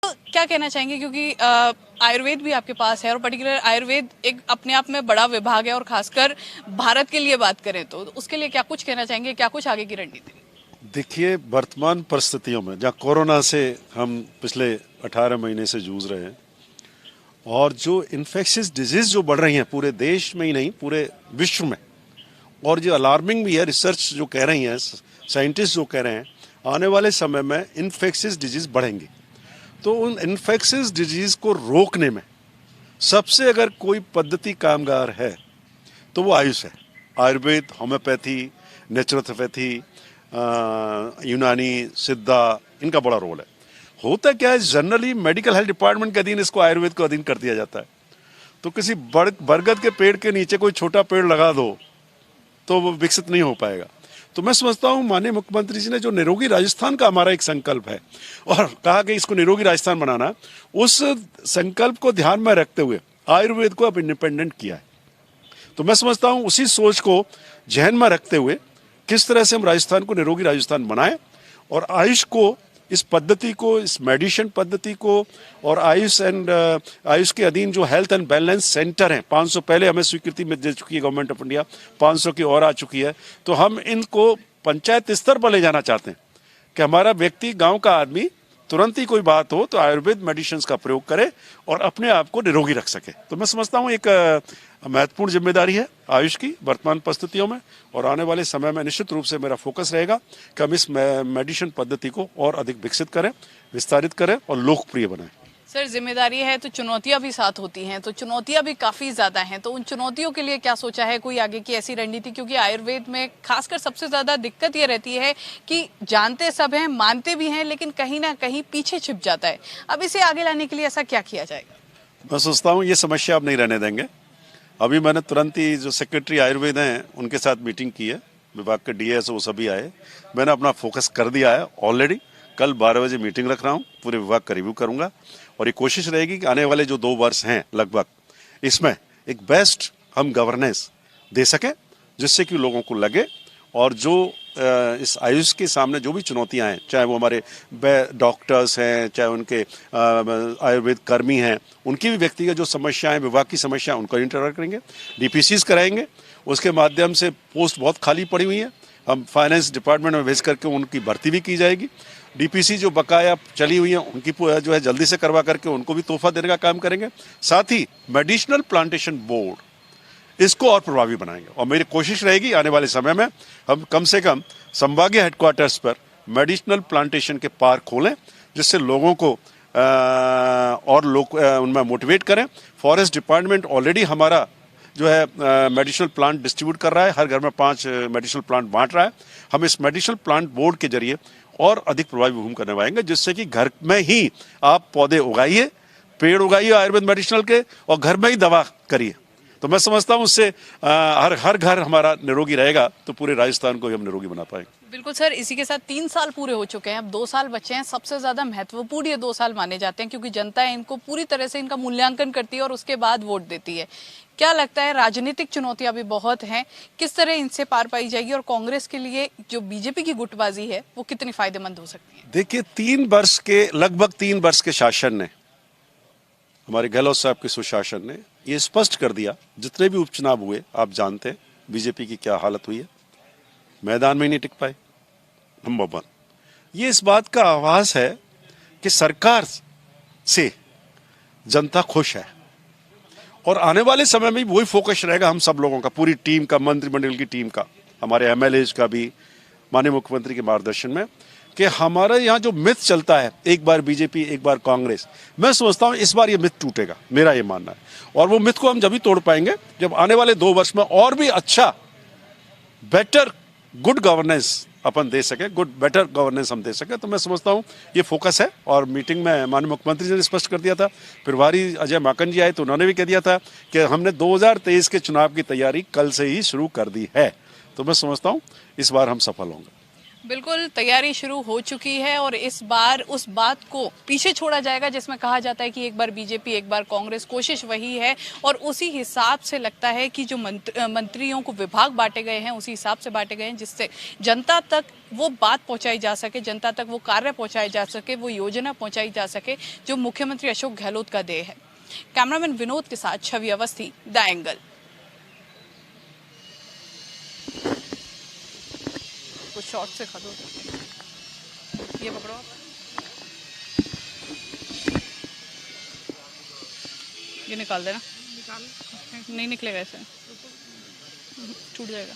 तो क्या कहना चाहेंगे, क्योंकि आयुर्वेद भी आपके पास है और पर्टिकुलर आयुर्वेद एक अपने आप में बड़ा विभाग है और खासकर भारत के लिए बात करें तो उसके लिए क्या कुछ कहना चाहेंगे, क्या कुछ आगे की रणनीति? देखिए, वर्तमान परिस्थितियों में जहाँ कोरोना से हम पिछले 18 महीने से जूझ रहे हैं और जो इन्फेक्शियस डिजीज जो बढ़ रही हैं पूरे देश में ही नहीं पूरे विश्व में, और जो अलार्मिंग भी है, रिसर्च जो कह रही हैं, साइंटिस्ट जो कह रहे हैं, आने वाले समय में इन्फेक्शियस डिजीज बढ़ेंगी। तो उन इन्फेक्शियस डिजीज को रोकने में सबसे अगर कोई पद्धति कामगार है तो वो आयुष है। आयुर्वेद, होम्योपैथी, नेचुरोपैथी, यूनानी, सिद्धा, इनका बड़ा रोल है। होता क्या है, जनरली मेडिकल हेल्थ डिपार्टमेंट के अधीन इसको आयुर्वेद को अधीन कर दिया जाता है। तो किसी बरगद के पेड़ के नीचे कोई छोटा पेड़ लगा दो तो वो विकसित नहीं हो पाएगा। तो मैं समझता हूँ माननीय मुख्यमंत्री जी ने जो निरोगी राजस्थान का हमारा एक संकल्प है और कहा कि इसको निरोगी राजस्थान बनाना, उस संकल्प को ध्यान में रखते हुए आयुर्वेद को अब इंडिपेंडेंट किया है। तो मैं समझता हूँ उसी सोच को जहन में रखते हुए किस तरह से हम राजस्थान को निरोगी राजस्थान बनाएं और आयुष को, इस पद्धति को, इस मेडिसिन पद्धति को, और आयुष के अधीन जो हेल्थ एंड बैलेंस सेंटर हैं, 500 पहले हमें स्वीकृति में दे चुकी है गवर्नमेंट ऑफ इंडिया, 500 की और आ चुकी है। तो हम इनको पंचायत स्तर पर ले जाना चाहते हैं कि हमारा व्यक्ति, गांव का आदमी, तुरंत ही कोई बात हो तो आयुर्वेद मेडिसिन का प्रयोग करे और अपने आप को निरोगी रख सके। तो मैं समझता हूँ एक महत्वपूर्ण जिम्मेदारी है आयुष की वर्तमान परिस्थितियों में, और आने वाले समय में निश्चित रूप से मेरा फोकस रहेगा कि हम इस मेडिसिन पद्धति को और अधिक विकसित करें, विस्तारित करें और लोकप्रिय बनाएं। सर, जिम्मेदारी है तो चुनौतियां भी साथ होती हैं, तो चुनौतियां भी काफी ज्यादा हैं, तो उन चुनौतियों के लिए क्या सोचा है, कोई आगे की ऐसी रणनीति? क्योंकि आयुर्वेद में खासकर सबसे ज्यादा दिक्कत ये रहती है कि जानते सब हैं, मानते भी हैं, लेकिन कहीं ना कहीं पीछे छिप जाता है। अब इसे आगे लाने के लिए ऐसा क्या किया जाएगा? मैं सोचता हूँ ये समस्या अब नहीं रहने देंगे। अभी मैंने तुरंत ही जो सेक्रेटरी आयुर्वेद हैं उनके साथ मीटिंग की है, विभाग के डीएस वो सभी आए, मैंने अपना फोकस कर दिया है ऑलरेडी। कल 12 बजे मीटिंग रख रहा हूँ, पूरे विभाग का रिव्यू करूंगा और ये कोशिश रहेगी कि आने वाले जो 2 वर्ष हैं लगभग, इसमें एक बेस्ट हम गवर्नेंस दे सकें जिससे कि लोगों को लगे, और जो इस आयुष के सामने जो भी चुनौतियां हैं, चाहे वो हमारे डॉक्टर्स हैं, चाहे उनके आयुर्वेद कर्मी हैं, उनकी भी व्यक्तिगत जो समस्याएं, विभाग की समस्याएं, उनको इंटरव्यू करेंगे, डीपीसीज कराएंगे। उसके माध्यम से पोस्ट बहुत खाली पड़ी हुई है, हम फाइनेंस डिपार्टमेंट में भेज करके उनकी भर्ती भी की जाएगी। डीपीसी जो बकाया चली हुई है उनकी जो है जल्दी से करवा करके उनको भी तोहफा देने का काम करेंगे। साथ ही मेडिसिनल प्लांटेशन बोर्ड, इसको और प्रभावी बनाएंगे और मेरी कोशिश रहेगी आने वाले समय में हम कम से कम संभागीय हेडक्वार्टर्स पर मेडिसिनल प्लांटेशन के पार्क खोलें, जिससे लोगों को और लोग उनमें मोटिवेट करें। फॉरेस्ट डिपार्टमेंट ऑलरेडी हमारा जो है मेडिसिनल प्लांट डिस्ट्रीब्यूट कर रहा है, हर घर में 5 मेडिसिनल प्लांट बांट रहा है। हम इस मेडिसिनल प्लांट बोर्ड के जरिए और अधिक प्रभावी भूमिका निभाएंगे, जिससे कि घर में ही आप पौधे उगाइए, पेड़ उगाइए आयुर्वेद मेडिसिनल के, और घर में ही दवा करिए। तो मैं समझता हूँ उससे हर घर हमारा निरोगी रहेगा तो पूरे राजस्थान को भी हम निरोगी बना पाएंगे। बिल्कुल सर, इसी के साथ 3 साल पूरे हो चुके हैं, अब 2 साल बचे हैं। सबसे ज्यादा महत्वपूर्ण ये 2 साल माने जाते हैं क्योंकि जनता इनको पूरी तरह से इनका मूल्यांकन करती है और उसके बाद वोट देती है। क्या लगता है, राजनीतिक चुनौतियां भी बहुत हैं, किस तरह इनसे पार पाई जाएगी और कांग्रेस के लिए जो बीजेपी की गुटबाजी है वो कितनी फायदेमंद हो सकती है? देखिए, लगभग 3 वर्ष के शासन ने, हमारे गहलोत साहब के सुशासन ने ये स्पष्ट कर दिया, जितने भी उपचुनाव हुए आप जानते हैं बीजेपी की क्या हालत हुई है, मैदान में नहीं टिक पाए। नंबर 1, ये इस बात का आभास है कि सरकार से जनता खुश है और आने वाले समय में भी वही फोकस रहेगा हम सब लोगों का, पूरी टीम का, मंत्रिमंडल की टीम का, हमारे एमएलएज का भी, माननीय मुख्यमंत्री के मार्गदर्शन में, कि हमारे यहाँ जो मिथ चलता है एक बार बीजेपी एक बार कांग्रेस, मैं समझता हूँ इस बार ये मिथ टूटेगा, मेरा ये मानना है। और वो मिथ को हम जब भी तोड़ पाएंगे जब आने वाले 2 वर्ष में और भी अच्छा, बेटर, गुड गवर्नेंस अपन दे सके, बेटर गवर्नेंस हम दे सके। तो मैं समझता हूँ ये फोकस है। और मीटिंग में माननीय मुख्यमंत्री जी ने स्पष्ट कर दिया था, प्रभारी अजय माकन जी आए तो उन्होंने भी कह दिया था कि हमने 2023 के चुनाव की तैयारी कल से ही शुरू कर दी है। तो मैं समझता हूँ इस बार हम सफल होंगे। बिल्कुल तैयारी शुरू हो चुकी है और इस बार उस बात को पीछे छोड़ा जाएगा जिसमें कहा जाता है कि एक बार बीजेपी एक बार कांग्रेस, कोशिश वही है। और उसी हिसाब से लगता है कि जो मंत्रियों को विभाग बांटे गए हैं उसी हिसाब से बांटे गए हैं जिससे जनता तक वो बात पहुंचाई जा सके, जनता तक वो कार्य पहुंचाए जा सके, वो योजना पहुंचाई जा सके जो मुख्यमंत्री अशोक गहलोत का ध्येय है। कैमरामैन विनोद के साथ छवि अवस्थी, द एंगल। कुछ शॉर्ट से खा दो, ये पकड़ो आप। ये निकाल देना, नहीं निकलेगा ऐसे, छूट जाएगा।